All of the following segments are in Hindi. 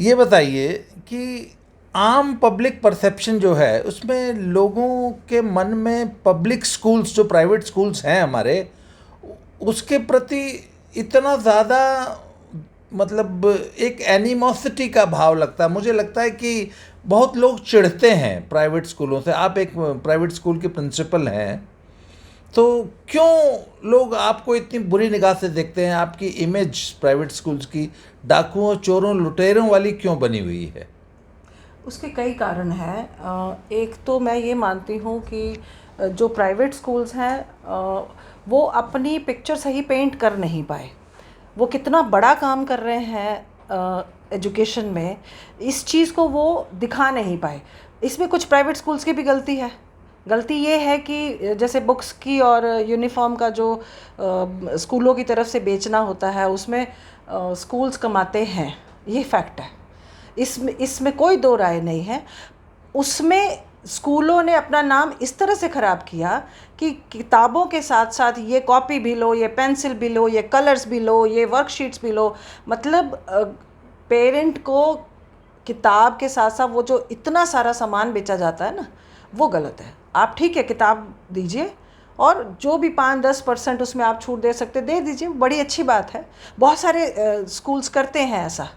ये बताइए कि आम पब्लिक परसेप्शन जो है उसमें लोगों के मन में पब्लिक स्कूल्स जो प्राइवेट स्कूल्स हैं हमारे उसके प्रति इतना ज़्यादा मतलब एक एनिमोसिटी का भाव लगता है। मुझे लगता है कि बहुत लोग चिढ़ते हैं प्राइवेट स्कूलों से। आप एक प्राइवेट स्कूल के प्रिंसिपल हैं, तो क्यों लोग आपको इतनी बुरी निगाह से देखते हैं? आपकी इमेज प्राइवेट स्कूल्स की डाकुओं, चोरों, लुटेरों वाली क्यों बनी हुई है? उसके कई कारण हैं। एक तो मैं ये मानती हूँ कि जो प्राइवेट स्कूल्स हैं वो अपनी पिक्चर सही पेंट कर नहीं पाए। वो कितना बड़ा काम कर रहे हैं एजुकेशन में, इस चीज़ को वो दिखा नहीं पाए। इसमें कुछ प्राइवेट स्कूल्स की भी गलती है। गलती ये है कि जैसे बुक्स की और यूनिफॉर्म का जो स्कूलों की तरफ से बेचना होता है उसमें स्कूल्स कमाते हैं, ये फैक्ट है। इसमें कोई दो राय नहीं है। उसमें स्कूलों ने अपना नाम इस तरह से ख़राब किया कि किताबों के साथ साथ ये कॉपी भी लो, ये पेंसिल भी लो, ये कलर्स भी लो, ये वर्कशीट्स भी लो। मतलब पेरेंट को किताब के साथ साथ वो जो इतना सारा सामान बेचा जाता है ना, वो गलत है। आप ठीक है किताब दीजिए और जो भी 5-10% उसमें आप छूट दे सकते दे दीजिए, बड़ी अच्छी बात है। बहुत सारे स्कूल्स करते हैं ऐसा,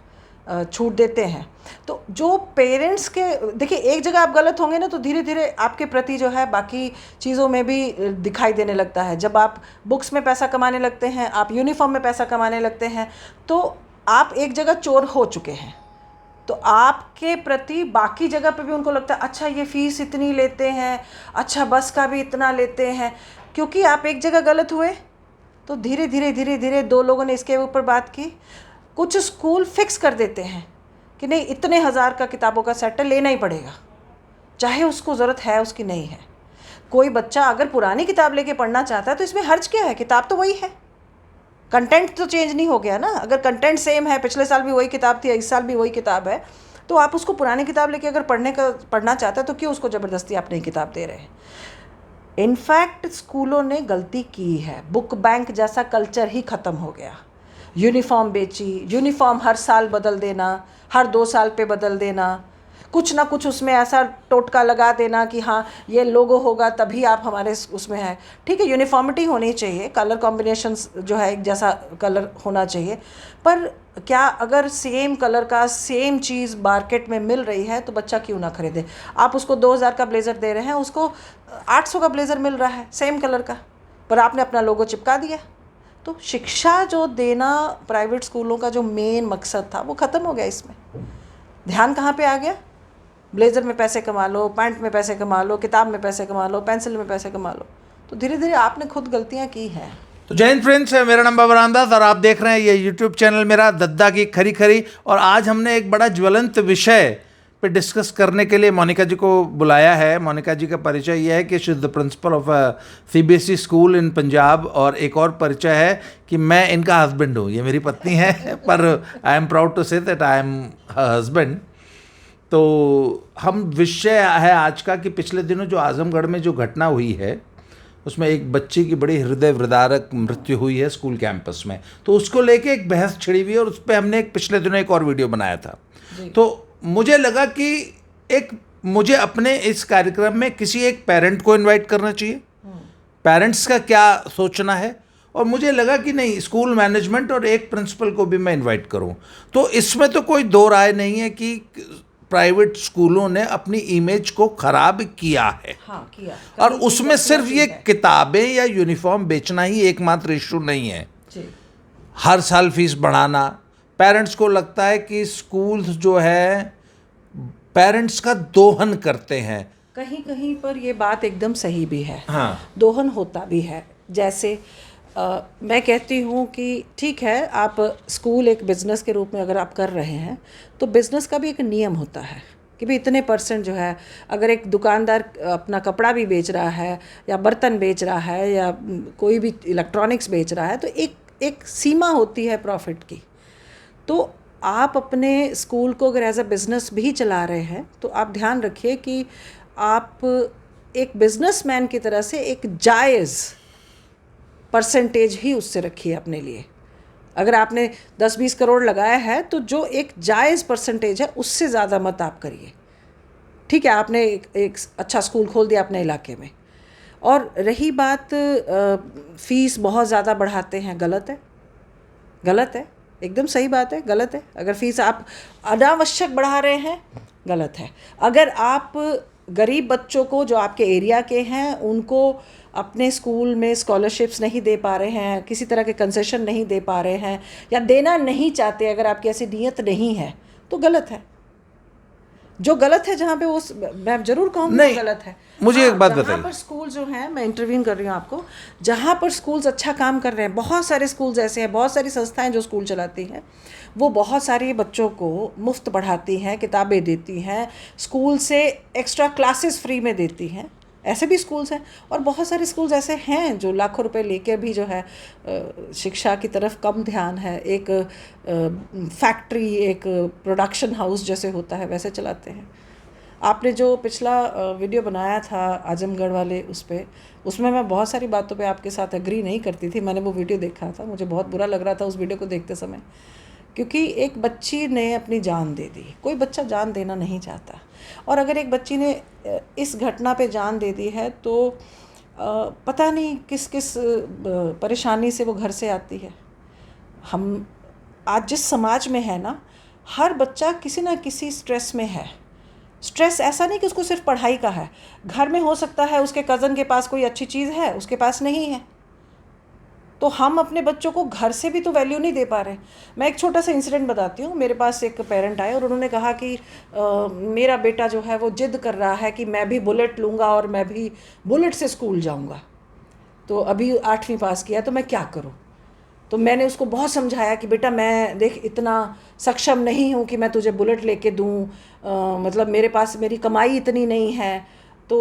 छूट देते हैं। तो जो पेरेंट्स के देखिए, एक जगह आप गलत होंगे ना तो धीरे धीरे आपके प्रति जो है बाकी चीज़ों में भी दिखाई देने लगता है। जब आप बुक्स में पैसा कमाने लगते हैं, आप यूनिफॉर्म में पैसा कमाने लगते हैं, तो आप एक जगह चोर हो चुके हैं। तो आपके प्रति बाकी जगह पे भी उनको लगता है अच्छा ये फ़ीस इतनी लेते हैं, अच्छा बस का भी इतना लेते हैं। क्योंकि आप एक जगह गलत हुए तो धीरे धीरे धीरे धीरे दो लोगों ने इसके ऊपर बात की। कुछ स्कूल फिक्स कर देते हैं कि नहीं, इतने हज़ार का किताबों का सेट लेना ही पड़ेगा, चाहे उसको ज़रूरत है उसकी नहीं है। कोई बच्चा अगर पुरानी किताब लेके पढ़ना चाहता है तो इसमें हर्ज क्या है? किताब तो वही है, कंटेंट तो चेंज नहीं हो गया ना। अगर कंटेंट सेम है, पिछले साल भी वही किताब थी, इस साल भी वही किताब है, तो आप उसको पुरानी किताब लेके अगर पढ़ना चाहता है तो क्यों उसको ज़बरदस्ती आप नई किताब दे रहे हैं? इनफैक्ट स्कूलों ने गलती की है। बुक बैंक जैसा कल्चर ही ख़त्म हो गया। यूनिफॉर्म बेची, यूनिफॉर्म हर साल बदल देना, हर 2 साल पे बदल देना, कुछ ना कुछ उसमें ऐसा टोटका लगा देना कि हाँ ये लोगो होगा तभी आप हमारे उसमें हैं। ठीक है, यूनिफॉर्मिटी होनी चाहिए, कलर कॉम्बिनेशंस जो है एक जैसा कलर होना चाहिए। पर क्या अगर सेम कलर का सेम चीज़ मार्केट में मिल रही है तो बच्चा क्यों ना खरीदे? आप उसको 2000 का ब्लेज़र दे रहे हैं, उसको 800 का ब्लेज़र मिल रहा है सेम कलर का, पर आपने अपना लोगो चिपका दिया। तो शिक्षा जो देना प्राइवेट स्कूलों का जो मेन मकसद था वो ख़त्म हो गया। इसमें ध्यान कहाँ पे आ गया? ब्लेज़र में पैसे कमा लो, पैंट में पैसे कमा लो, किताब में पैसे कमा लो, पेंसिल में पैसे कमा लो। तो धीरे धीरे आपने खुद गलतियाँ की हैं। तो जय हिंद फ्रेंड्स, है मेरा नाम बाबा रामदास और आप देख रहे हैं ये यूट्यूब चैनल मेरा दद्दा की खरी खरी। और आज हमने एक बड़ा ज्वलंत विषय पे डिस्कस करने के लिए मोनिका जी को बुलाया है। मोनिका जी का परिचय यह है कि she is the principle of CBSE school इन पंजाब, और एक और परिचय है कि मैं इनका हस्बैंड हूँ। ये मेरी पत्नी है पर I am proud to say that I am her husband. तो हम विषय है आज का कि पिछले दिनों जो आजमगढ़ में जो घटना हुई है उसमें एक बच्ची की बड़ी हृदय विदारक मृत्यु हुई है स्कूल कैंपस में, तो उसको लेके एक बहस छिड़ी हुई है और उस पर हमने पिछले दिनों एक और वीडियो बनाया था। तो मुझे लगा कि मुझे अपने इस कार्यक्रम में किसी एक पेरेंट को इनवाइट करना चाहिए, पेरेंट्स का क्या सोचना है, और मुझे लगा कि नहीं, स्कूल मैनेजमेंट और एक प्रिंसिपल को भी मैं इनवाइट करूं। तो इसमें तो कोई दो राय नहीं है कि प्राइवेट स्कूलों ने अपनी इमेज को खराब किया है। हाँ, किया। और उसमें सिर्फ ये किताबें या यूनिफॉर्म बेचना ही एकमात्र इशू नहीं है। हर साल फीस बढ़ाना, पेरेंट्स को लगता है कि स्कूल्स जो है पेरेंट्स का दोहन करते हैं। कहीं कहीं पर ये बात एकदम सही भी है। हाँ, दोहन होता भी है। जैसे मैं कहती हूँ कि ठीक है, आप स्कूल एक बिज़नेस के रूप में अगर आप कर रहे हैं तो बिज़नेस का भी एक नियम होता है कि भाई इतने % जो है, अगर एक दुकानदार अपना कपड़ा भी बेच रहा है या बर्तन बेच रहा है या कोई भी इलेक्ट्रॉनिक्स बेच रहा है तो एक सीमा होती है प्रॉफिट की। तो आप अपने स्कूल को अगर एज अ बिज़नेस भी चला रहे हैं तो आप ध्यान रखिए कि आप एक बिजनेसमैन की तरह से एक जायज़ % ही उससे रखिए अपने लिए। अगर आपने 10-20 करोड़ लगाया है तो जो एक जायज़ परसेंटेज है उससे ज़्यादा मत आप करिए। ठीक है, आपने एक अच्छा स्कूल खोल दिया अपने इलाके में, और रही बात फ़ीस बहुत ज़्यादा बढ़ाते हैं, गलत है, गलत है, एकदम सही बात है, गलत है। अगर फ़ीस आप अनावश्यक बढ़ा रहे हैं, गलत है। अगर आप गरीब बच्चों को जो आपके एरिया के हैं उनको अपने स्कूल में स्कॉलरशिप्स नहीं दे पा रहे हैं, किसी तरह के कंसेशन नहीं दे पा रहे हैं या देना नहीं चाहते, अगर आपकी ऐसी नीयत नहीं है तो गलत है। जो गलत है जहाँ पे वो मैं जरूर कहूँगी नहीं, वो गलत है। मुझे एक बात जहाँ बताइए। पर स्कूल जो हैं, मैं इंटरव्यून कर रही हूँ आपको, जहाँ पर स्कूल्स अच्छा काम कर रहे हैं, बहुत सारे स्कूल्स ऐसे हैं, बहुत सारी संस्थाएं जो स्कूल चलाती हैं, वो बहुत सारे बच्चों को मुफ्त पढ़ाती हैं, किताबें देती हैं, स्कूल से एक्स्ट्रा क्लासेस फ्री में देती हैं, ऐसे भी स्कूल्स हैं। और बहुत सारे स्कूल्स ऐसे हैं जो लाखों रुपए लेके भी जो है शिक्षा की तरफ कम ध्यान है, एक फैक्ट्री, एक प्रोडक्शन हाउस जैसे होता है वैसे चलाते हैं। आपने जो पिछला वीडियो बनाया था आजमगढ़ वाले उसमें मैं बहुत सारी बातों पे आपके साथ एग्री नहीं करती थी। मैंने वो वीडियो देखा था, मुझे बहुत बुरा लग रहा था उस वीडियो को देखते समय, क्योंकि एक बच्ची ने अपनी जान दे दी। कोई बच्चा जान देना नहीं चाहता, और अगर एक बच्ची ने इस घटना पे जान दे दी है तो पता नहीं किस किस परेशानी से वो घर से आती है। हम आज जिस समाज में है ना, हर बच्चा किसी ना किसी स्ट्रेस में है। स्ट्रेस ऐसा नहीं कि उसको सिर्फ पढ़ाई का है, घर में हो सकता है उसके कज़न के पास कोई अच्छी चीज़ है, उसके पास नहीं है, तो हम अपने बच्चों को घर से भी तो वैल्यू नहीं दे पा रहे। मैं एक छोटा सा इंसिडेंट बताती हूँ। मेरे पास एक पेरेंट आए और उन्होंने कहा कि मेरा बेटा जो है वो जिद कर रहा है कि मैं भी बुलेट लूँगा और मैं भी बुलेट से स्कूल जाऊँगा। तो अभी 8वीं पास किया, तो मैं क्या करूँ? तो मैंने उसको बहुत समझाया कि बेटा मैं देख इतना सक्षम नहीं हूँ कि मैं तुझे बुलेट लेके दूँ, मतलब मेरे पास मेरी कमाई इतनी नहीं है। तो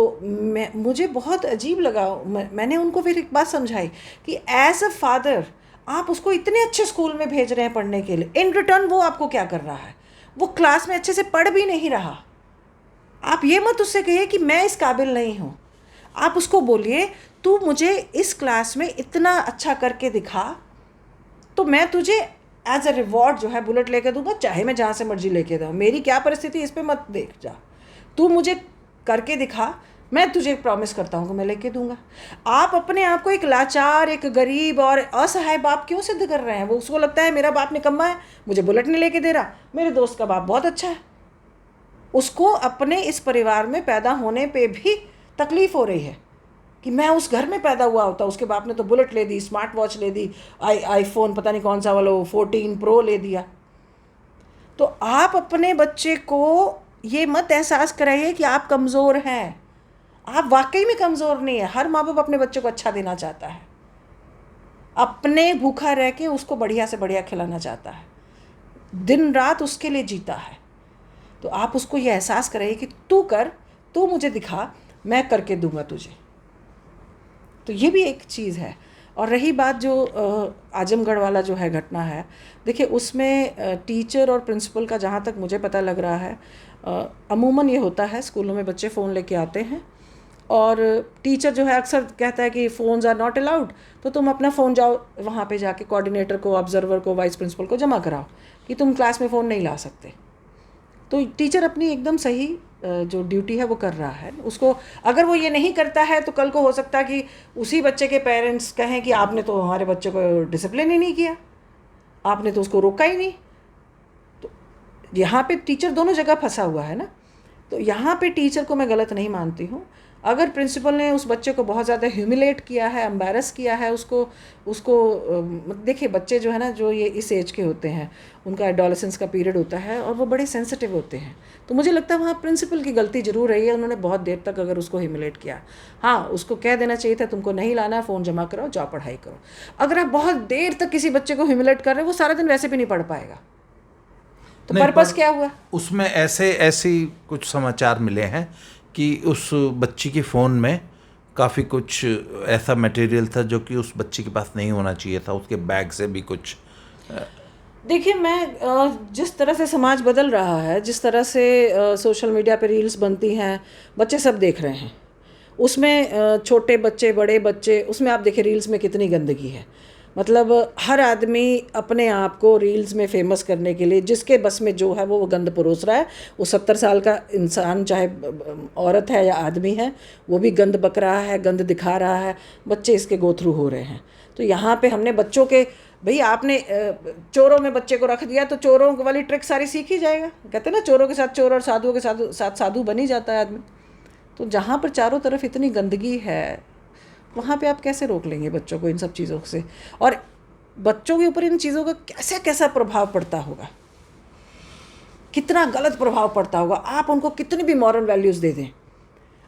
मुझे बहुत अजीब लगा। मैंने उनको फिर एक बात समझाई कि एज अ फादर आप उसको इतने अच्छे स्कूल में भेज रहे हैं पढ़ने के लिए, इन रिटर्न वो आपको क्या कर रहा है? वो क्लास में अच्छे से पढ़ भी नहीं रहा। आप ये मत उससे कहिए कि मैं इस काबिल नहीं हूँ। आप उसको बोलिए तू मुझे इस क्लास में इतना अच्छा करके दिखा तो मैं तुझे एज अ रिवॉर्ड जो है बुलेट लेके दूंगा, चाहे मैं जहाँ से मर्जी लेके दूँ। मेरी क्या परिस्थिति इस पे मत देख जा, तू मुझे करके दिखा, मैं तुझे प्रॉमिस करता हूँ कि मैं लेके दूंगा। आप अपने आप को एक लाचार, एक गरीब और असहाय बाप क्यों सिद्ध कर रहे हैं? वो उसको लगता है मेरा बाप निकम्मा है, मुझे बुलेट नहीं लेके दे रहा, मेरे दोस्त का बाप बहुत अच्छा है। उसको अपने इस परिवार में पैदा होने पे भी तकलीफ हो रही है कि मैं उस घर में पैदा हुआ होता, उसके बाप ने तो बुलेट ले दी, स्मार्ट वॉच ले दी, आईफोन पता नहीं कौन सा वाला 14 प्रो ले दिया। तो आप अपने बच्चे को ये मत एहसास कराइए कि आप कमज़ोर हैं। आप वाकई में कमज़ोर नहीं है। हर माँ बाप अपने बच्चे को अच्छा देना चाहता है, अपने भूखा रह के उसको बढ़िया से बढ़िया खिलाना चाहता है, दिन रात उसके लिए जीता है। तो आप उसको ये एहसास कराइए कि तू कर, तू मुझे दिखा, मैं करके दूंगा तुझे। तो ये भी एक चीज़ है। और रही बात जो आजमगढ़ वाला जो है घटना है, देखिए उसमें टीचर और प्रिंसिपल का जहाँ तक मुझे पता लग रहा है, अमूमन ये होता है स्कूलों में बच्चे फ़ोन लेके आते हैं और टीचर जो है अक्सर कहता है कि फ़ोन्स आर नॉट अलाउड, तो तुम अपना फ़ोन जाओ वहाँ पे जाके कोऑर्डिनेटर को, ऑब्जर्वर को, वाइस प्रिंसिपल को जमा कराओ कि तुम क्लास में फ़ोन नहीं ला सकते। तो टीचर अपनी एकदम सही जो ड्यूटी है वो कर रहा है। उसको अगर वो ये नहीं करता है तो कल को हो सकता है कि उसी बच्चे के पेरेंट्स कहें कि आपने तो हमारे बच्चे को डिसिप्लिन ही नहीं किया, आपने तो उसको रोका ही नहीं। तो यहाँ पे टीचर दोनों जगह फंसा हुआ है ना। तो यहाँ पे टीचर को मैं गलत नहीं मानती हूँ। अगर प्रिंसिपल ने उस बच्चे को बहुत ज़्यादा ह्यूमिलेट किया है, एम्बैरस किया है उसको देखिए बच्चे जो है ना, जो ये इस एज के होते हैं, उनका एडोलेसेंस का पीरियड होता है और वो बड़े सेंसिटिव होते हैं। तो मुझे लगता है वहाँ प्रिंसिपल की गलती ज़रूर रही है, उन्होंने बहुत देर तक अगर उसको ह्यूमिलेट किया। हाँ, उसको कह देना चाहिए था तुमको नहीं लाना है, फ़ोन जमा कराओ, जाओ पढ़ाई करो। अगर आप बहुत देर तक किसी बच्चे को ह्यूमिलेट कर रहे हो, वो सारा दिन वैसे भी नहीं पढ़ पाएगा, तो पर्पस क्या हुआ? उसमें ऐसी कुछ समाचार मिले हैं कि उस बच्ची के फ़ोन में काफ़ी कुछ ऐसा मटेरियल था जो कि उस बच्ची के पास नहीं होना चाहिए था, उसके बैग से भी कुछ। देखिए, मैं जिस तरह से समाज बदल रहा है, जिस तरह से सोशल मीडिया पे रील्स बनती हैं, बच्चे सब देख रहे हैं। उसमें छोटे बच्चे, बड़े बच्चे, उसमें आप देखिए रील्स में कितनी गंदगी है। मतलब हर आदमी अपने आप को रील्स में फेमस करने के लिए जिसके बस में जो है वो गंद परोस रहा है। वो 70 साल का इंसान, चाहे औरत है या आदमी है, वो भी गंद बक रहा है, गंद दिखा रहा है। बच्चे इसके गो थ्रू हो रहे हैं। तो यहाँ पे हमने बच्चों के, भाई आपने चोरों में बच्चे को रख दिया तो चोरों वाली ट्रिक सारी सीख ही जाएगा। कहते हैं ना, चोरों के साथ चोर और साधुओं के साथ साधु बन ही जाता है आदमी। तो जहाँ पर चारों तरफ इतनी गंदगी है, वहाँ पे आप कैसे रोक लेंगे बच्चों को इन सब चीज़ों से? और बच्चों के ऊपर इन चीज़ों का कैसा कैसा प्रभाव पड़ता होगा, कितना गलत प्रभाव पड़ता होगा। आप उनको कितनी भी मॉरल वैल्यूज़ दे दें,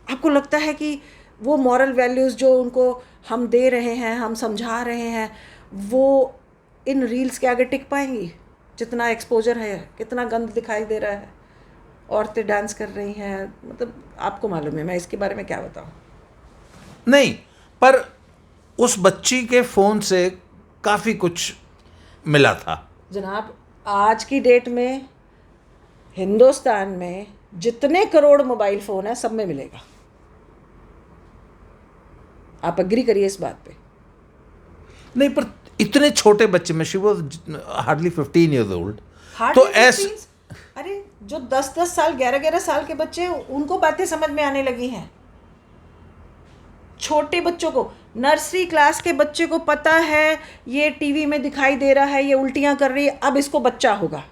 आपको लगता है कि वो मॉरल वैल्यूज़ जो उनको हम दे रहे हैं, हम समझा रहे हैं, वो इन रील्स के आगे टिक पाएंगी? जितना एक्सपोजर है, कितना गंद दिखाई दे रहा है, औरतें डांस कर रही हैं, मतलब आपको मालूम है, मैं इसके बारे में क्या बताऊँ। नहीं, पर उस बच्ची के फ़ोन से काफ़ी कुछ मिला था जनाब, आज की डेट में हिंदुस्तान में जितने करोड़ मोबाइल फ़ोन हैं सब में मिलेगा। आप अग्री करिए इस बात पे। नहीं, पर इतने छोटे बच्चे में, she was hardly 15 years old, तो ऐसे अरे जो 10-10 साल 11-11 साल के बच्चे हैं, उनको बातें समझ में आने लगी हैं। छोटे बच्चों को, नर्सरी क्लास के बच्चे को पता है ये टीवी में दिखाई दे रहा है, ये उल्टियां कर रही है, अब इसको बच्चा होगा।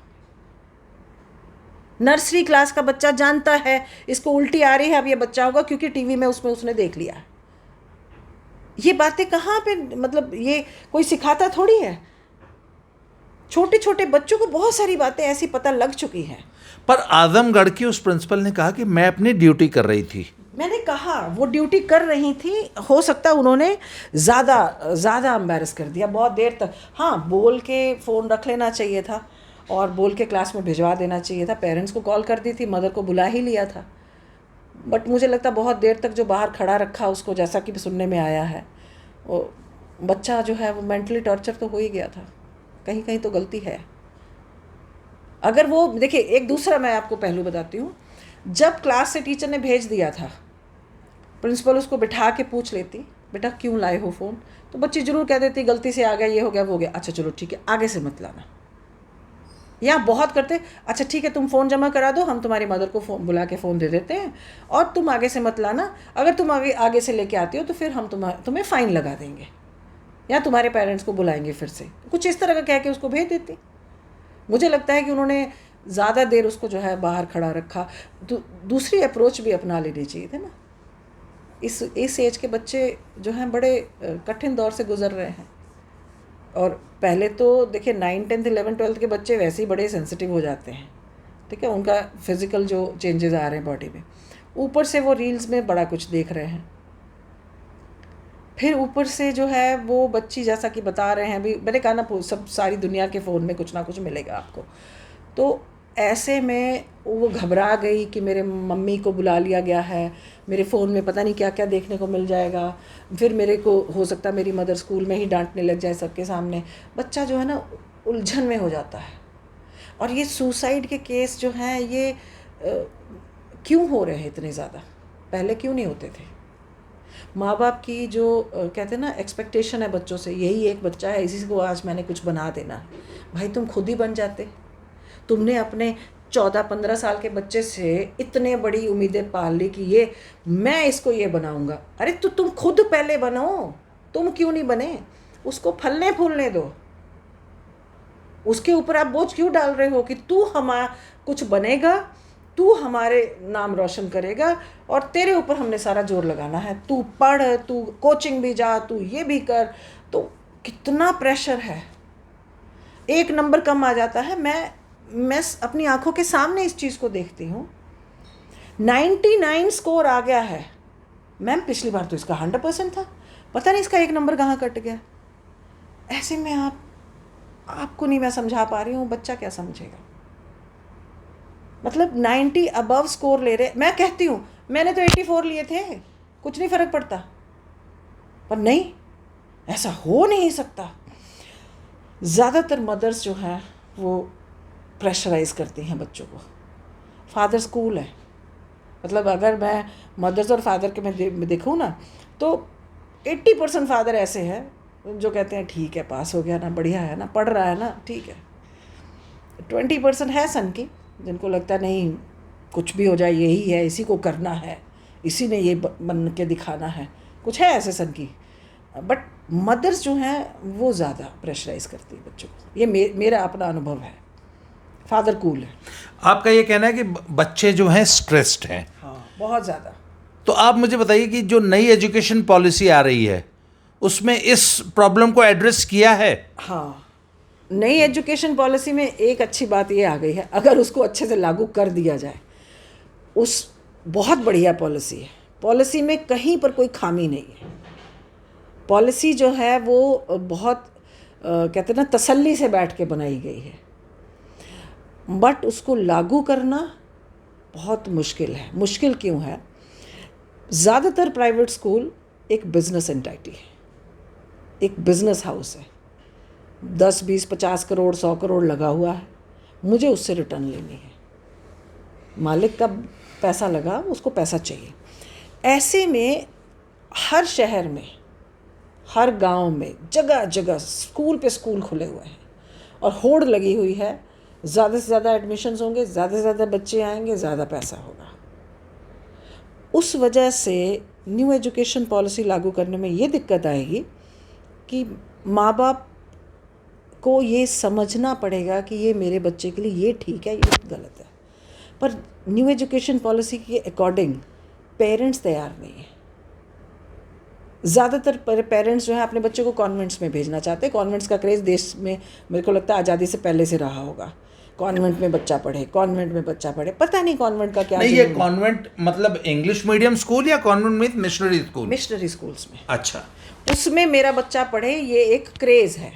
नर्सरी क्लास का बच्चा जानता है इसको उल्टी आ रही है, अब ये बच्चा होगा, क्योंकि टीवी में उसने देख लिया है। ये बातें कहाँ पे, मतलब ये कोई सिखाता थोड़ी है। छोटे छोटे बच्चों को बहुत सारी बातें ऐसी पता लग चुकी हैं। पर आजमगढ़ की उस प्रिंसिपल ने कहा कि मैं अपनी ड्यूटी कर रही थी। मैंने कहा वो ड्यूटी कर रही थी, हो सकता है उन्होंने ज़्यादा एम्बैरस कर दिया बहुत देर तक। हाँ, बोल के फ़ोन रख लेना चाहिए था और बोल के क्लास में भिजवा देना चाहिए था। पेरेंट्स को कॉल कर दी थी, मदर को बुला ही लिया था। बट मुझे लगता बहुत देर तक जो बाहर खड़ा रखा उसको, जैसा कि सुनने में आया है, वो बच्चा जो है वो मेंटली टॉर्चर तो हो ही गया था। कहीं कहीं तो गलती है। अगर वो देखिए, एक दूसरा मैं आपको पहलू बताती हूँ। जब क्लास से टीचर ने भेज दिया था, प्रिंसिपल उसको बिठा के पूछ लेती, बेटा क्यों लाए हो फ़ोन, तो बच्ची ज़रूर कह देती गलती से आ गया, ये हो गया वो हो गया, अच्छा चलो ठीक है आगे से मत लाना। या बहुत करते, अच्छा ठीक है तुम फ़ोन जमा करा दो, हम तुम्हारी मदर को फ़ोन बुला के फ़ोन दे देते हैं और तुम आगे से मत लाना। अगर तुम आगे से लेके आती हो तो फिर हम तुम्हें फ़ाइन लगा देंगे या तुम्हारे पेरेंट्स को बुलाएंगे फिर से। कुछ इस तरह का कह के उसको भेज देती। मुझे लगता है कि उन्होंने ज़्यादा देर उसको जो है बाहर खड़ा रखा। दूसरी अप्रोच भी अपना लेनी चाहिए थी ना। इस एज के बच्चे जो हैं बड़े कठिन दौर से गुजर रहे हैं। और पहले तो देखिए 9, 10, 11, 12 के बच्चे वैसे ही बड़े सेंसिटिव हो जाते हैं, ठीक है, उनका फिज़िकल जो चेंजेस आ रहे हैं बॉडी में, ऊपर से वो रील्स में बड़ा कुछ देख रहे हैं। फिर ऊपर से जो है वो बच्ची, जैसा कि बता रहे हैं अभी, मैंने कहा ना सब सारी दुनिया के फ़ोन में कुछ ना कुछ मिलेगा आपको। तो ऐसे में वो घबरा गई कि मेरे मम्मी को बुला लिया गया है, मेरे फ़ोन में पता नहीं क्या क्या देखने को मिल जाएगा, फिर मेरे को हो सकता है मेरी मदर स्कूल में ही डांटने लग जाए सबके सामने। बच्चा जो है ना उलझन में हो जाता है। और ये सुसाइड के केस जो हैं ये क्यों हो रहे हैं इतने ज़्यादा, पहले क्यों नहीं होते थे? माँ बाप की जो कहते हैं ना एक्सपेक्टेशन है बच्चों से, यही एक बच्चा है, इसी को आज मैंने कुछ बना देना है। भाई तुम खुद ही बन जाते। तुमने अपने 14-15 साल के बच्चे से इतने बड़ी उम्मीदें पाल ली कि ये मैं इसको ये बनाऊंगा। अरे तो तुम खुद पहले बनो, तुम क्यों नहीं बने? उसको फलने फूलने दो। उसके ऊपर आप बोझ क्यों डाल रहे हो कि तू कुछ बनेगा, तू हमारे नाम रोशन करेगा और तेरे ऊपर हमने सारा जोर लगाना है, तू पढ़, तू कोचिंग भी जा, तू ये भी कर। तो कितना प्रेशर है, एक नंबर कम आ जाता है। मैं अपनी आंखों के सामने इस चीज़ को देखती हूँ। 99 स्कोर आ गया है। मैम पिछली बार तो इसका 100% था, पता नहीं इसका एक नंबर कहाँ कट गया। ऐसे में आपको नहीं मैं समझा पा रही हूँ, बच्चा क्या समझेगा? मतलब 90 अबव स्कोर ले रहे। मैं कहती हूँ मैंने तो 84 लिए थे, कुछ नहीं फ़र्क पड़ता। पर नहीं, ऐसा हो नहीं सकता। ज़्यादातर मदर्स जो हैं वो प्रेशराइज़ करती हैं बच्चों को। फादर स्कूल है, मतलब अगर मैं मदर्स और फादर के मैं देखूँ ना तो 80% फादर ऐसे हैं जो कहते हैं ठीक है पास हो गया ना, बढ़िया है ना, पढ़ रहा है ना, ठीक है। 20% है सन की जिनको लगता है नहीं कुछ भी हो जाए यही है, इसी को करना है, इसी ने ये बन के दिखाना है, कुछ है ऐसे सन की। बट मदर्स जो हैं वो ज़्यादा प्रेशराइज करती है बच्चों को, ये मेरा अपना अनुभव है। फादर कूल है। आपका ये कहना है कि बच्चे जो हैं स्ट्रेस्ड हैं। हाँ, बहुत ज़्यादा। तो आप मुझे बताइए कि जो नई एजुकेशन पॉलिसी आ रही है उसमें इस प्रॉब्लम को एड्रेस किया है? हाँ, नई एजुकेशन पॉलिसी में एक अच्छी बात ये आ गई है, अगर उसको अच्छे से लागू कर दिया जाए, उस बहुत बढ़िया पॉलिसी है। पॉलिसी में कहीं पर कोई खामी नहीं है। पॉलिसी जो है वो बहुत कहते हैं ना तसल्ली से बैठ के बनाई गई है, बट उसको लागू करना बहुत मुश्किल है। मुश्किल क्यों है? ज़्यादातर प्राइवेट स्कूल एक बिजनेस एंटिटी है, एक बिजनेस हाउस है। 10, 20, 50 करोड़ 100 करोड़ लगा हुआ है, मुझे उससे रिटर्न लेनी है। मालिक का पैसा लगा, उसको पैसा चाहिए। ऐसे में हर शहर में, हर गांव में, जगह जगह स्कूल पे स्कूल खुले हुए हैं और होड़ लगी हुई है। ज़्यादा से ज़्यादा एडमिशन्स होंगे, ज़्यादा से ज़्यादा बच्चे आएंगे, ज़्यादा पैसा होगा। उस वजह से न्यू एजुकेशन पॉलिसी लागू करने में ये दिक्कत आएगी कि माँ बाप को ये समझना पड़ेगा कि ये मेरे बच्चे के लिए ये ठीक है, ये गलत है। पर न्यू एजुकेशन पॉलिसी के अकॉर्डिंग पेरेंट्स तैयार नहीं है। ज़्यादातर पेरेंट्स जो है अपने बच्चे को कॉन्वेंट्स में भेजना चाहते हैं। कॉन्वेंट्स का क्रेज़ देश में मेरे को लगता है आज़ादी से पहले से रहा होगा। कॉन्वेंट में बच्चा पढ़े, कॉन्वेंट में बच्चा पढ़े, पता नहीं कॉन्वेंट का क्या। नहीं, ये कॉन्वेंट मतलब इंग्लिश मीडियम स्कूल या कॉन्वेंट में मिशनरी स्कूल? मिशनरी स्कूल्स में। अच्छा, उसमें मेरा बच्चा पढ़े, ये एक क्रेज़ है।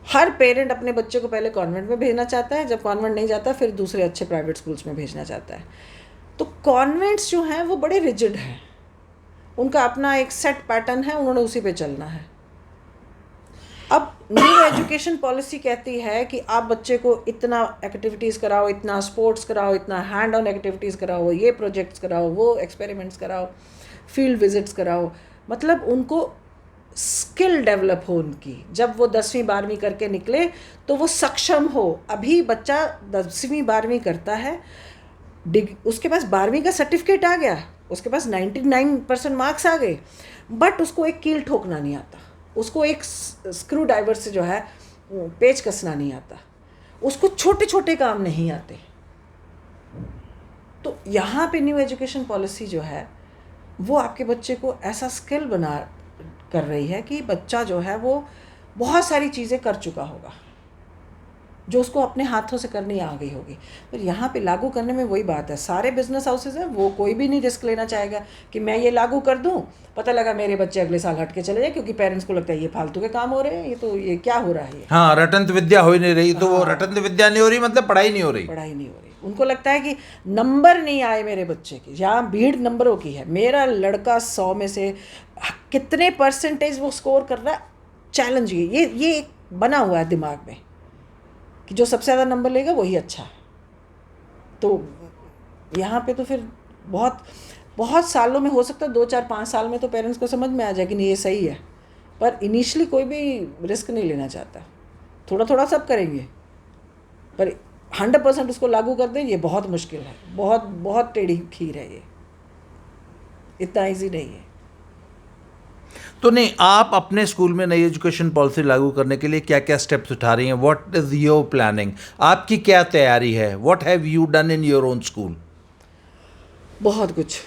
हर पेरेंट अपने बच्चे को पहले कॉन्वेंट में भेजना चाहता है, जब कॉन्वेंट नहीं जाता फिर दूसरे अच्छे प्राइवेट स्कूल्स में भेजना चाहता है। तो कॉन्वेंट्स जो हैं वो बड़े रिजिड हैं, उनका अपना एक सेट पैटर्न है, उन्होंने उसी पे चलना है। अब न्यू एजुकेशन पॉलिसी कहती है कि आप बच्चे को इतना एक्टिविटीज़ कराओ, इतना स्पोर्ट्स कराओ, इतना हैंड ऑन एक्टिविटीज़ कराओ, ये प्रोजेक्ट्स कराओ, वो एक्सपेरिमेंट्स कराओ, फील्ड विजिट्स कराओ। मतलब उनको स्किल डेवलप हो उनकी, जब वो 10वीं 12वीं करके निकले तो वो सक्षम हो। अभी बच्चा 10वीं 12वीं करता है, उसके पास 12वीं का सर्टिफिकेट आ गया, उसके पास 99% मार्क्स आ गए, बट उसको एक कील ठोकना नहीं आता, उसको एक स्क्रू ड्राइवर से जो है पेच कसना नहीं आता, उसको छोटे छोटे काम नहीं आते। तो यहाँ पे न्यू एजुकेशन पॉलिसी जो है वो आपके बच्चे को ऐसा स्किल बना कर रही है कि बच्चा जो है वो बहुत सारी चीज़ें कर चुका होगा जो उसको अपने हाथों से करनी आ गई होगी। फिर यहाँ पे लागू करने में वही बात है, सारे बिजनेस हाउसेज हैं, वो कोई भी नहीं रिस्क लेना चाहेगा कि मैं ये लागू कर दूँ, पता लगा मेरे बच्चे अगले साल हट के चले जाए, क्योंकि पेरेंट्स को लगता है ये फालतू के काम हो रहे हैं, ये क्या हो रहा है। हाँ, रटंत विद्या हो ही नहीं रही। तो वो रटंत विद्या नहीं हो रही मतलब पढ़ाई नहीं हो रही। पढ़ाई नहीं हो रही। उनको लगता है कि नंबर नहीं आए मेरे बच्चे की, यहाँ भीड़ नंबरों की है, मेरा लड़का 100 में से कितने परसेंटेज वो स्कोर कर रहा है, चैलेंज ये एक बना हुआ है दिमाग में कि जो सबसे ज़्यादा नंबर लेगा वही अच्छा है। तो यहाँ पे तो फिर बहुत सालों में, हो सकता है 2, 4, 5 साल में तो पेरेंट्स को समझ में आ जाए कि नहीं ये सही है, पर इनिशियली कोई भी रिस्क नहीं लेना चाहता। थोड़ा थोड़ा सब करेंगे, पर 100% उसको लागू कर दें ये बहुत मुश्किल है, बहुत टेढ़ी खीर है, ये इतना ईजी नहीं है। तो नहीं, आप अपने स्कूल में नई एजुकेशन पॉलिसी लागू करने के लिए क्या क्या स्टेप्स उठा रही हैं? What is your planning? आपकी क्या तैयारी है? What have you done in your own school? बहुत कुछ,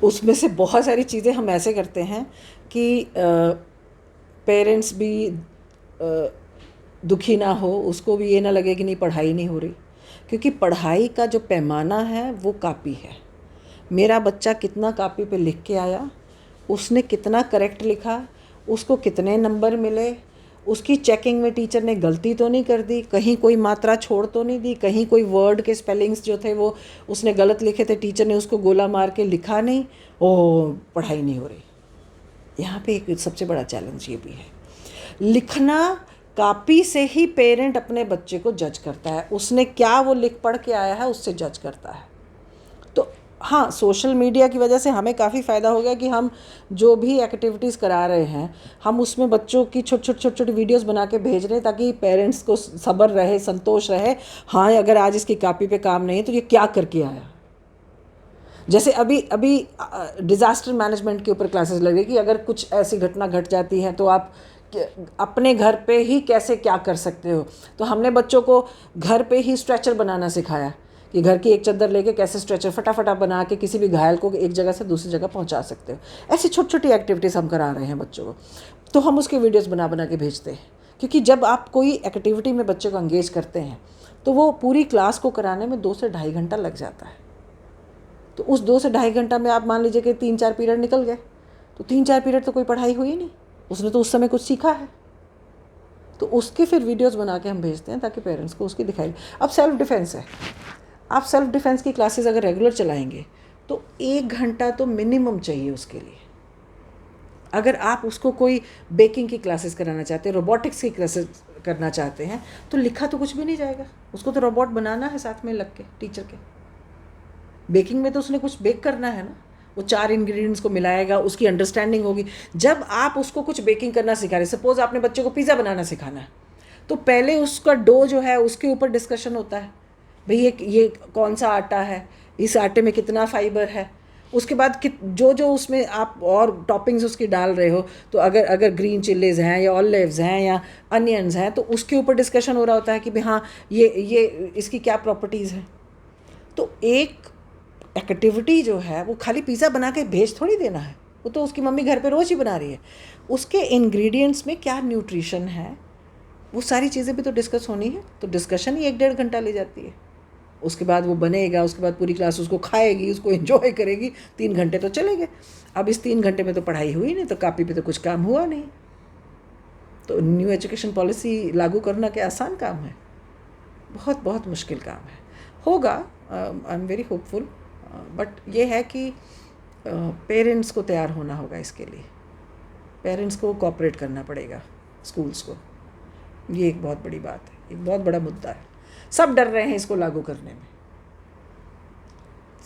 उसमें से बहुत सारी चीज़ें हम ऐसे करते हैं कि पेरेंट्स भी दुखी ना हो, उसको भी ये ना लगे कि नहीं पढ़ाई नहीं हो रही, क्योंकि पढ़ाई का जो पैमाना है वो कापी है। मेरा बच्चा कितना कापी पे लिख के आया, उसने कितना करेक्ट लिखा, उसको कितने नंबर मिले, उसकी चेकिंग में टीचर ने गलती तो नहीं कर दी, कहीं कोई मात्रा छोड़ तो नहीं दी, कहीं कोई वर्ड के स्पेलिंग्स जो थे वो उसने गलत लिखे थे, टीचर ने उसको गोला मार के लिखा नहीं, ओह पढ़ाई नहीं हो रही। यहाँ पे एक सबसे बड़ा चैलेंज ये भी है, लिखना कॉपी से ही पेरेंट अपने बच्चे को जज करता है, उसने क्या वो लिख पढ़ के आया है उससे जज करता है। तो हाँ, सोशल मीडिया की वजह से हमें काफ़ी फ़ायदा हो गया कि हम जो भी एक्टिविटीज़ करा रहे हैं, हम उसमें बच्चों की छोटी-छोटी वीडियोस बना के भेज रहे हैं ताकि पेरेंट्स को सब्र रहे, संतोष रहे। हाँ, अगर आज इसकी कॉपी पे काम नहीं है तो ये क्या करके आया। जैसे अभी अभी डिज़ास्टर मैनेजमेंट के ऊपर क्लासेस लग रही कि अगर कुछ ऐसी घटना घट जाती है तो आप अपने घर पे ही कैसे क्या कर सकते हो। तो हमने बच्चों को घर पे ही स्ट्रेचर बनाना सिखाया कि घर की एक चादर लेके कैसे स्ट्रेचर फटाफट बना के किसी भी घायल को एक जगह से दूसरी जगह पहुंचा सकते हो। ऐसी छोटी छोटी एक्टिविटीज़ हम करा रहे हैं बच्चों को, तो हम उसके वीडियोस बना बना के भेजते हैं। क्योंकि जब आप कोई एक्टिविटी में बच्चे को एंगेज करते हैं तो वो पूरी क्लास को कराने में 2 से ढाई घंटा लग जाता है। तो उस 2 से ढाई घंटा में आप मान लीजिए कि 3-4 पीरियड निकल गए, तो 3-4 पीरियड तो कोई पढ़ाई हुई नहीं, उसने तो उस समय कुछ सीखा है। तो उसके फिर वीडियोस बना के हम भेजते हैं ताकि पेरेंट्स को उसकी दिखाई। अब सेल्फ डिफेंस है, आप सेल्फ डिफेंस की क्लासेस अगर रेगुलर चलाएंगे तो 1 घंटा तो मिनिमम चाहिए उसके लिए। अगर आप उसको कोई बेकिंग की क्लासेस कराना चाहते हैं, रोबोटिक्स की क्लासेस करना चाहते हैं, तो लिखा तो कुछ भी नहीं जाएगा, उसको तो रोबोट बनाना है साथ में लग के टीचर के। बेकिंग में तो उसने कुछ बेक करना है ना, वो 4 इंग्रेडिएंट्स को मिलाएगा, उसकी अंडरस्टैंडिंग होगी। जब आप उसको कुछ बेकिंग करना सिखा रहे, सपोज आपने बच्चे को पिज़्ज़ा बनाना सिखाना है, तो पहले उसका डो जो है उसके ऊपर डिस्कशन होता है, भाई ये कौन सा आटा है, इस आटे में कितना फाइबर है। उसके बाद जो जो उसमें आप और टॉपिंग्स उसकी डाल रहे हो, तो अगर ग्रीन चिल्लीज़ हैं या ऑलिव्स हैं या अनियंस हैं, तो उसके ऊपर डिस्कशन हो रहा होता है कि भाई हाँ ये इसकी क्या प्रॉपर्टीज़ हैं। तो एक एक्टिविटी जो है वो खाली पिज़्ज़ा बना के भेज थोड़ी देना है, वो तो उसकी मम्मी घर पे रोज़ ही बना रही है। उसके इंग्रेडिएंट्स में क्या न्यूट्रिशन है, वो सारी चीज़ें भी तो डिस्कस होनी है। तो डिस्कशन ही 1-1.5 घंटा ले जाती है। उसके बाद वो बनेगा, उसके बाद पूरी क्लास उसको खाएगी, उसको एंजॉय करेगी, 3 घंटे तो चले गए। अब इस 3 घंटे में तो पढ़ाई हुई नहीं, तो कॉपी पे तो कुछ काम हुआ नहीं। तो न्यू एजुकेशन पॉलिसी लागू करना क्या आसान काम है? बहुत बहुत मुश्किल काम है। होगा, I am very hopeful, but ये है कि पेरेंट्स को तैयार होना होगा इसके लिए। पेरेंट्स को कोऑपरेट करना पड़ेगा स्कूल्स को। ये एक बहुत बड़ी बात है, एक बहुत बड़ा मुद्दा है। सब डर रहे हैं इसको लागू करने में,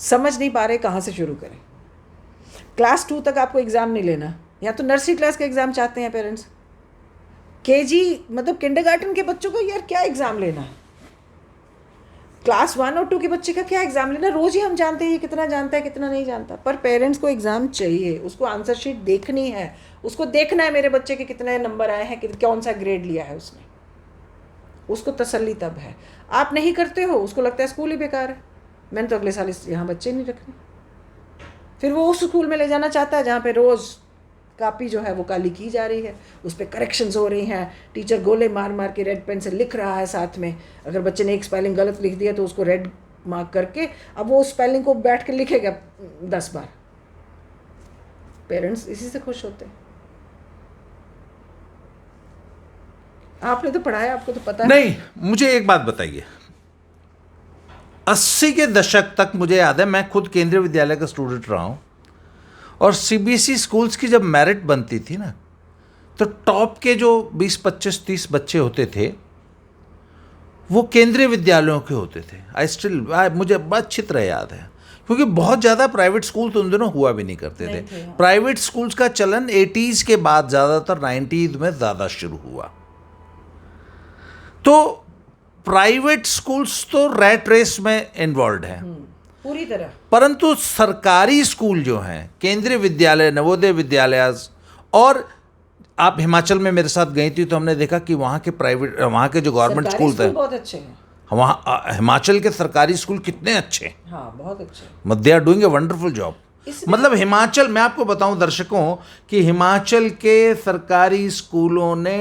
समझ नहीं पा रहे कहाँ से शुरू करें। क्लास 2 तक आपको एग्ज़ाम नहीं लेना, या तो नर्सरी क्लास का एग्ज़ाम चाहते हैं पेरेंट्स। केजी मतलब किंडरगार्टन के बच्चों को यार क्या एग्ज़ाम लेना है, क्लास 1 और 2 के बच्चे का क्या एग्ज़ाम लेना। रोज़ ही हम जानते हैं ये कितना जानता है कितना नहीं जानता, पर पेरेंट्स को एग्ज़ाम चाहिए, उसको आंसर शीट देखनी है, उसको देखना है मेरे बच्चे के कितने नंबर आए हैं, कौन सा ग्रेड लिया है उसने, उसको तसल्ली तब है। आप नहीं करते हो, उसको लगता है स्कूल ही बेकार है, मैंने तो अगले साल यहाँ बच्चे नहीं रखने। फिर वो उस स्कूल में ले जाना चाहता है जहाँ पे रोज़ कापी जो है वो काली की जा रही है, उस पर करेक्शंस हो रही हैं, टीचर गोले मार मार के रेड पेन से लिख रहा है साथ में। अगर बच्चे ने एक स्पेलिंग गलत लिख दिया तो उसको रेड मार्क करके अब वो स्पेलिंग को बैठ के लिखेगा 10 बार। पेरेंट्स इसी से खुश होते हैं। आपने तो पढ़ाया, आपको तो पता है। नहीं, मुझे एक बात बताइए, 80 के दशक तक मुझे याद है, मैं खुद केंद्रीय विद्यालय का स्टूडेंट रहा हूँ, और सीबीएसई स्कूल्स की जब मेरिट बनती थी ना, तो टॉप के जो 20, 25, 30 बच्चे होते थे वो केंद्रीय विद्यालयों के होते थे। मुझे बहुत अच्छी तरह याद है, क्योंकि बहुत ज़्यादा प्राइवेट स्कूल तो उन दिनों हुआ भी नहीं करते थे। प्राइवेट स्कूल्स का चलन 80s के बाद, ज़्यादातर 90s में ज़्यादा शुरू हुआ। तो प्राइवेट स्कूल्स तो रैट रेस में इन्वॉल्व हैं पूरी तरह, परंतु सरकारी स्कूल जो हैं, केंद्रीय विद्यालय, नवोदय विद्यालय, और आप हिमाचल में मेरे साथ गई थी तो हमने देखा कि वहाँ के जो गवर्नमेंट स्कूल थे बहुत अच्छे हैं। वहाँ हिमाचल के सरकारी स्कूल कितने अच्छे, हाँ बहुत अच्छे, they are doing a wonderful job. मतलब हिमाचल, मैं आपको बताऊं दर्शकों कि हिमाचल के सरकारी स्कूलों ने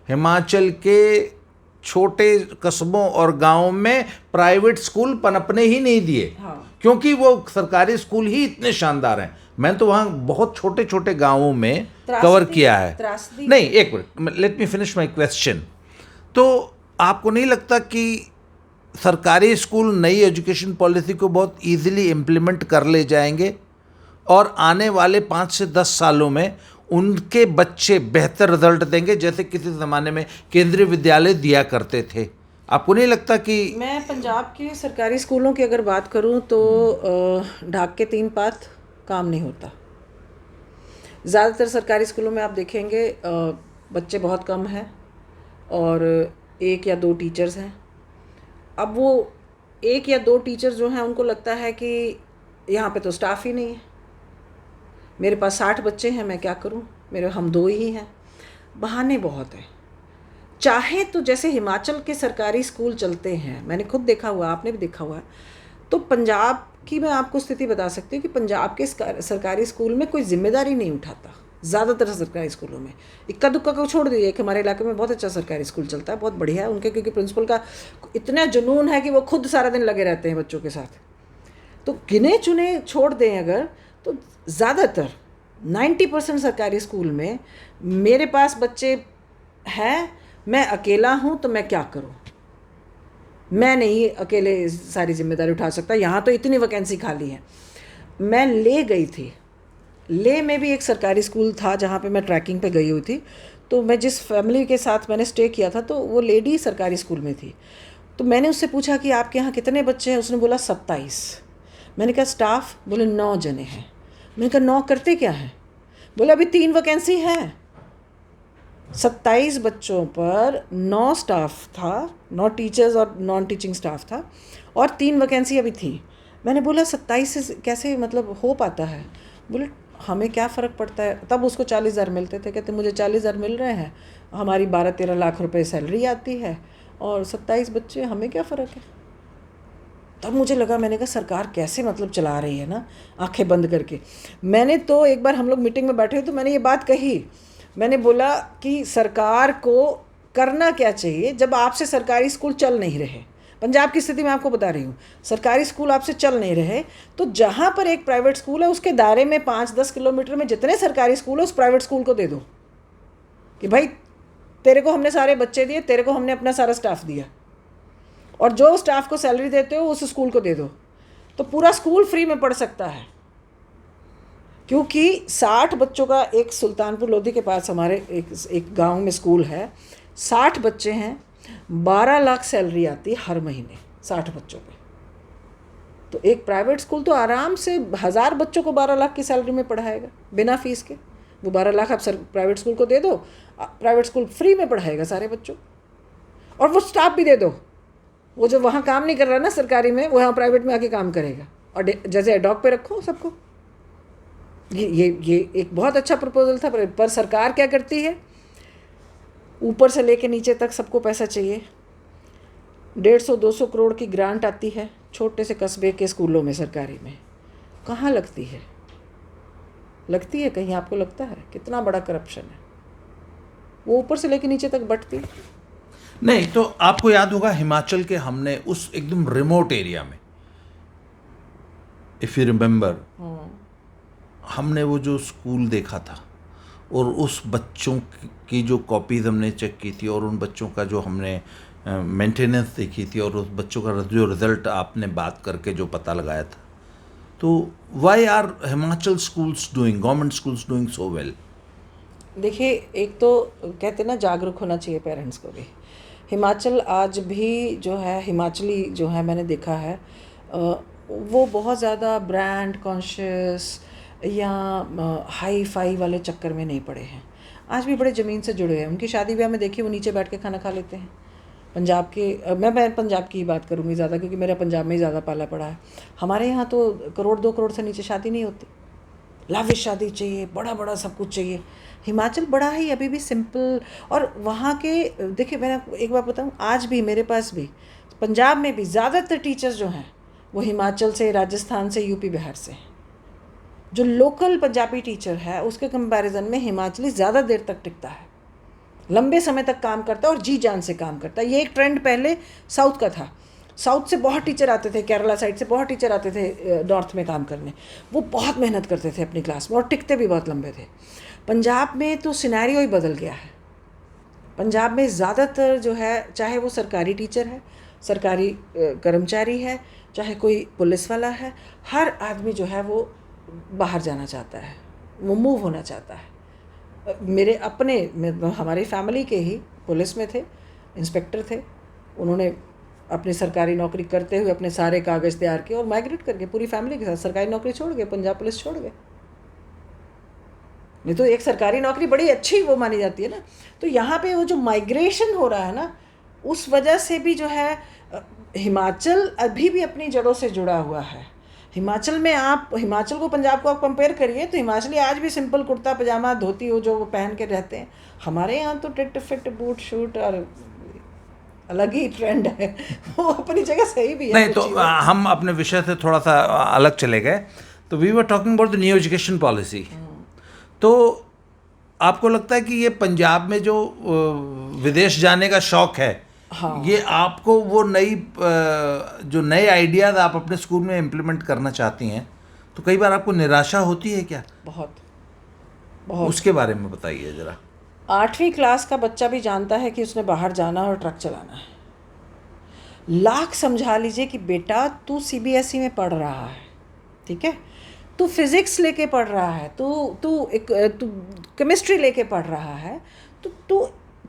हिमाचल के छोटे कस्बों और गांवों में प्राइवेट स्कूल पनपने ही नहीं दिए। हाँ। क्योंकि वो सरकारी स्कूल ही इतने शानदार हैं। मैं तो वहाँ बहुत छोटे छोटे गांवों में कवर किया है। नहीं, एक minute, let me finish my question. तो आपको नहीं लगता कि सरकारी स्कूल नई एजुकेशन पॉलिसी को बहुत इजीली इम्प्लीमेंट कर ले जाएंगे और आने वाले 5 से 10 सालों में उनके बच्चे बेहतर रिजल्ट देंगे, जैसे किसी ज़माने में केंद्रीय विद्यालय दिया करते थे? आपको नहीं लगता कि मैं पंजाब के सरकारी स्कूलों की अगर बात करूं तो ढाक के 3 पात काम नहीं होता। ज़्यादातर सरकारी स्कूलों में आप देखेंगे बच्चे बहुत कम हैं और 1 या 2 टीचर्स हैं। अब वो 1 या 2 टीचर्स जो हैं उनको लगता है कि यहाँ पे तो स्टाफ ही नहीं है, मेरे पास 60 बच्चे हैं, मैं क्या करूँ, मेरे हम 2 ही हैं। बहाने बहुत हैं। चाहे तो जैसे हिमाचल के सरकारी स्कूल चलते हैं, मैंने खुद देखा हुआ, आपने भी देखा हुआ है, तो पंजाब की मैं आपको स्थिति बता सकती हूँ कि पंजाब के सरकारी स्कूल में कोई जिम्मेदारी नहीं उठाता। ज़्यादातर सरकारी स्कूलों में इक्का दुक्का को छोड़ दीजिए। एक हमारे इलाके में बहुत अच्छा सरकारी स्कूल चलता है, बहुत बढ़िया है उनके, क्योंकि प्रिंसिपल का इतना जुनून है कि वो खुद सारा दिन लगे रहते हैं बच्चों के साथ। तो गिने चुने छोड़ दें अगर, तो ज़्यादातर 90% सरकारी स्कूल में मेरे पास बच्चे हैं, मैं अकेला हूँ तो मैं क्या करूँ, मैं नहीं अकेले सारी जिम्मेदारी उठा सकता। यहाँ तो इतनी वैकेंसी खाली है। मैं ले गई थी, ले में भी एक सरकारी स्कूल था जहाँ पे मैं ट्रैकिंग पे गई हुई थी। तो मैं जिस फैमिली के साथ मैंने स्टे किया था तो वो लेडी सरकारी स्कूल में थी। तो मैंने उससे पूछा कि आपके यहाँ कितने बच्चे हैं, उसने बोला 27। मैंने कहा स्टाफ, बोले 9 जने हैं। मैंने कहा 9 करते क्या हैं, बोले अभी 3 वैकेंसी हैं। 27 बच्चों पर 9 स्टाफ था, 9 टीचर्स और नॉन टीचिंग स्टाफ था, और 3 वैकेंसी अभी थी। मैंने बोला 27 से कैसे मतलब हो पाता है, बोले हमें क्या फ़र्क पड़ता है। तब उसको 40,000 मिलते थे, कहते मुझे 40,000 मिल रहे हैं, हमारी 12-13 लाख रुपए सैलरी आती है और 27 बच्चे, हमें क्या फ़र्क है। तब मुझे लगा, मैंने कहा सरकार कैसे मतलब चला रही है ना, आंखें बंद करके। मैंने तो एक बार हम लोग मीटिंग में बैठे तो मैंने ये बात कही, मैंने बोला कि सरकार को करना क्या चाहिए जब आपसे सरकारी स्कूल चल नहीं रहे। पंजाब की स्थिति मैं आपको बता रही हूँ, सरकारी स्कूल आपसे चल नहीं रहे, तो जहाँ पर एक प्राइवेट स्कूल है उसके दायरे में 5-10 किलोमीटर में जितने सरकारी स्कूल है उस प्राइवेट स्कूल को दे दो कि भाई तेरे को हमने सारे बच्चे दिए, तेरे को हमने अपना सारा स्टाफ दिया, और जो स्टाफ को सैलरी देते हो उस स्कूल को दे दो, तो पूरा स्कूल फ्री में पढ़ सकता है। क्योंकि 60 बच्चों का एक सुल्तानपुर लोधी के पास हमारे एक गांव में स्कूल है, 60 बच्चे हैं, 12 लाख सैलरी आती है हर महीने 60 बच्चों पे। तो एक प्राइवेट स्कूल तो आराम से 1000 बच्चों को 12 लाख की सैलरी में पढ़ाएगा बिना फीस के। वो 12 लाख आप प्राइवेट स्कूल को दे दो, प्राइवेट स्कूल फ्री में पढ़ाएगा सारे बच्चों, और वो स्टाफ भी दे दो। वो जो वहाँ काम नहीं कर रहा ना सरकारी में, वो यहाँ प्राइवेट में आके काम करेगा, और जैसे एडॉक पे रखो सबको। ये एक बहुत अच्छा प्रपोजल था, पर सरकार क्या करती है, ऊपर से लेके नीचे तक सबको पैसा चाहिए। 150-200 करोड़ की ग्रांट आती है छोटे से कस्बे के स्कूलों में सरकारी में, कहाँ लगती है, लगती है कहीं? आपको लगता है कितना बड़ा करप्शन है, वो ऊपर से लेके नीचे तक बंटती नहीं। तो आपको याद होगा हिमाचल के हमने उस एकदम रिमोट एरिया में, इफ़ यू रिमेंबर, हमने वो जो स्कूल देखा था और उस बच्चों की जो कॉपीज़ हमने चेक की थी और उन बच्चों का जो हमने मेंटेनेंस देखी थी और उस बच्चों का जो रिज़ल्ट आपने बात करके जो पता लगाया था, तो why are Himachal schools doing, government schools doing so well? देखिए, एक तो कहते ना जागरूक होना चाहिए पेरेंट्स को भी। हिमाचल आज भी जो है, हिमाचली जो है मैंने देखा है, वो बहुत ज़्यादा ब्रांड कॉन्शियस या हाई फाई वाले चक्कर में नहीं पड़े हैं। आज भी बड़े ज़मीन से जुड़े हैं। उनकी शादी ब्याह में देखिए वो नीचे बैठ के खाना खा लेते हैं। पंजाब के मैं पंजाब की ही बात करूँगी ज़्यादा, क्योंकि मेरा पंजाब में ही ज़्यादा पाला पड़ा है। हमारे यहाँ तो 1-2 करोड़ से नीचे शादी नहीं होती, लाविश शादी चाहिए, बड़ा बड़ा सब कुछ चाहिए। हिमाचल बड़ा ही अभी भी सिंपल। और वहाँ के देखिए, मैं एक बात बताऊँ, आज भी मेरे पास भी पंजाब में भी ज़्यादातर टीचर्स जो हैं वो हिमाचल से, राजस्थान से, यूपी बिहार से हैं। जो लोकल पंजाबी टीचर है उसके कंपैरिजन में हिमाचली ज़्यादा देर तक टिकता है, लंबे समय तक काम करता है और जी जान से काम करता है। ये एक ट्रेंड पहले साउथ का था। साउथ से बहुत टीचर आते थे, केरला साइड से बहुत टीचर आते थे नॉर्थ में काम करने। वो बहुत मेहनत करते थे अपनी क्लास में और टिकते भी बहुत लंबे थे। पंजाब में तो सिनेरियो ही बदल गया है। पंजाब में ज़्यादातर जो है, चाहे वो सरकारी टीचर है, सरकारी कर्मचारी है, चाहे कोई पुलिस वाला है, हर आदमी जो है वो बाहर जाना चाहता है, वो मूव होना चाहता है। मेरे अपने हमारी फैमिली के ही पुलिस में थे, इंस्पेक्टर थे, उन्होंने अपनी सरकारी नौकरी करते हुए अपने सारे कागज़ तैयार किए और माइग्रेट कर गए पूरी फैमिली के साथ, सरकारी नौकरी छोड़ गए, पंजाब पुलिस छोड़ गए। नहीं तो एक सरकारी नौकरी बड़ी अच्छी वो मानी जाती है ना। तो यहाँ पे वो जो माइग्रेशन हो रहा है ना, उस वजह से भी जो है हिमाचल अभी भी अपनी जड़ों से जुड़ा हुआ है। हिमाचल में आप हिमाचल को पंजाब को आप कंपेयर करिए तो हिमाचली आज भी सिंपल कुर्ता पजामा धोती हो जो वो पहन के रहते हैं। हमारे यहाँ तो टिट फिट बूट शूट और अलग ही ट्रेंड है। वो अपनी जगह सही भी है। नहीं तो हम अपने विषय से थोड़ा सा अलग चले गए। तो we were talking about the new education policy. तो आपको लगता है कि ये पंजाब में जो विदेश जाने का शौक है, हाँ, ये आपको वो जो नए आइडियाज़ आप अपने स्कूल में इम्प्लीमेंट करना चाहती हैं, तो कई बार आपको निराशा होती है क्या? बहुत बहुत। उसके बारे में बताइए ज़रा। 8वीं क्लास का बच्चा भी जानता है कि उसने बाहर जाना और ट्रक चलाना है। लाख समझा लीजिए कि बेटा तू सीबीएसई में पढ़ रहा है, ठीक है, तू फिज़िक्स लेके पढ़ रहा है, तू केमिस्ट्री लेके पढ़ रहा है, तू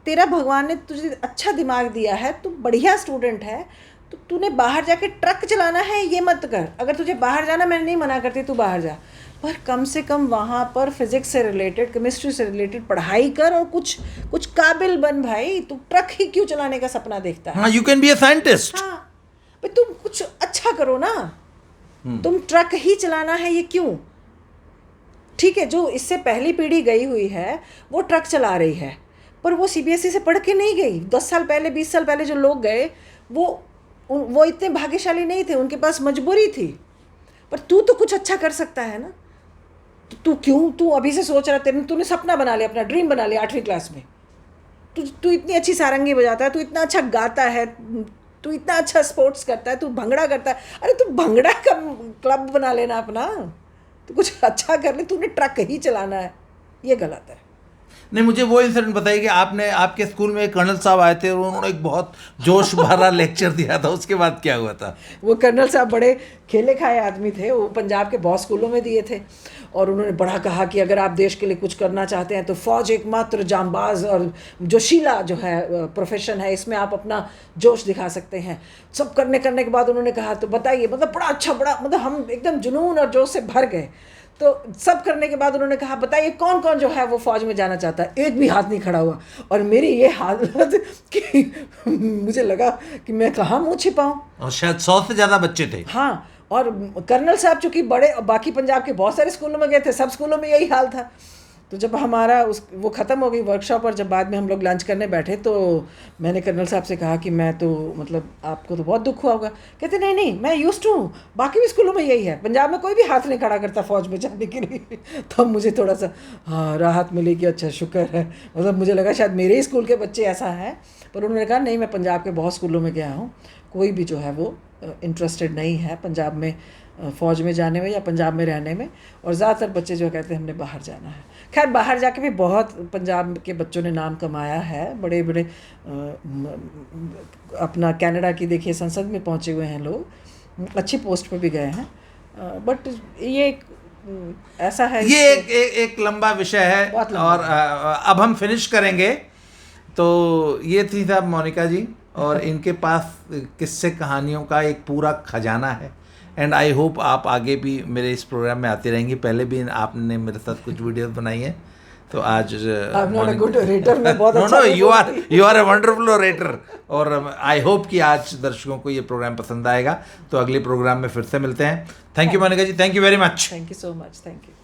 तेरा भगवान ने तुझे अच्छा दिमाग दिया है, तू बढ़िया स्टूडेंट है, तो तूने बाहर जाके ट्रक चलाना है ये मत कर। अगर तुझे बाहर जाना, मैं नहीं मना करती तू बाहर जा, पर कम से कम वहाँ पर फिज़िक्स से रिलेटेड, केमिस्ट्री से रिलेटेड पढ़ाई कर और कुछ काबिल बन भाई। तू ट्रक ही क्यों चलाने का सपना देखता है? हाँ, you can be a scientist. हाँ भाई, तुम कुछ अच्छा करो ना। तुम ट्रक ही चलाना है ये क्यों? ठीक है, जो इससे पहली पीढ़ी गई हुई है वो ट्रक चला रही है, पर वो सीबीएसई से पढ़ के नहीं गई। 10 साल पहले 20 साल पहले जो लोग गए वो इतने भाग्यशाली नहीं थे, उनके पास मजबूरी थी। पर तू तो कुछ अच्छा कर सकता है ना। तू अभी से सोच रहा, तूने सपना बना लिया, अपना ड्रीम बना लिया 8वीं क्लास में। तू इतनी अच्छी सारंगी बजाता है, तू इतना अच्छा गाता है, तू इतना अच्छा स्पोर्ट्स करता है, तू भंगड़ा करता है। अरे तू भंगड़ा का क्लब बना लेना अपना, तू कुछ अच्छा कर ले। तूने ट्रक ही चलाना है, ये गलत है। नहीं, मुझे वो इंसिडेंट बताइए कि आपके स्कूल में एक कर्नल साहब आए थे और उन्होंने एक बहुत जोश भरा लेक्चर दिया था, उसके बाद क्या हुआ था? वो कर्नल साहब बड़े खेले खाए आदमी थे, वो पंजाब के बहुत स्कूलों में दिए थे और उन्होंने बड़ा कहा कि अगर आप देश के लिए कुछ करना चाहते हैं तो फ़ौज एकमात्र जांबाज और जोशीला जो है प्रोफेशन है, इसमें आप अपना जोश दिखा सकते हैं। सब करने के बाद उन्होंने कहा तो बताइए, मतलब बड़ा मतलब हम एकदम जुनून और जोश से भर गए। तो सब करने के बाद उन्होंने कहा बताइए कौन कौन जो है वो फ़ौज में जाना चाहता है। एक भी हाथ नहीं खड़ा हुआ और मेरी ये हालत कि मुझे लगा कि मैं कहाँ मुँह छिपाऊँ। और शायद 100 से ज़्यादा बच्चे थे। हाँ, और कर्नल साहब चूँकि बड़े बाकी पंजाब के बहुत सारे स्कूलों में गए थे, सब स्कूलों में यही हाल था। तो जब हमारा वो ख़त्म हो गई वर्कशॉप और जब बाद में हम लोग लंच करने बैठे तो मैंने कर्नल साहब से कहा कि मैं तो मतलब आपको तो बहुत दुख हुआ होगा। कहते नहीं मैं यूज्ड टू हूँ, बाकी भी स्कूलों में यही है, पंजाब में कोई भी हाथ नहीं खड़ा करता फ़ौज में जाने के लिए। तो मुझे थोड़ा सा हाँ राहत मिली कि अच्छा शुक्र है, मतलब मुझे लगा शायद मेरे ही स्कूल के बच्चे ऐसा हैं। पर उन्होंने कहा नहीं, मैं पंजाब के बहुत स्कूलों में गया हूँ, कोई भी जो है वो इंटरेस्टेड नहीं है पंजाब में फ़ौज में जाने में या पंजाब में रहने में। और ज़्यादातर बच्चे जो कहते हैं हमने बाहर जाना है। खैर बाहर जाके भी बहुत पंजाब के बच्चों ने नाम कमाया है, बड़े बड़े अपना कनाडा की देखिए संसद में पहुंचे हुए हैं लोग, अच्छी पोस्ट पे भी गए हैं। बट ये ऐसा है, ये एक लंबा विषय है और अब हम फिनिश करेंगे। तो ये थी साहब मोनिका जी, और इनके पास किस्से कहानियों का एक पूरा खजाना है। एंड आई होप आप आगे भी मेरे इस प्रोग्राम में आती रहेंगी। पहले भी आपने मेरे साथ कुछ वीडियोस बनाई हैं, तो आज you are a wonderful orator. और आई होप कि आज दर्शकों को ये प्रोग्राम पसंद आएगा। तो अगले प्रोग्राम में फिर से मिलते हैं। Thank you Monica ji, thank you very much. Thank you so much, thank you.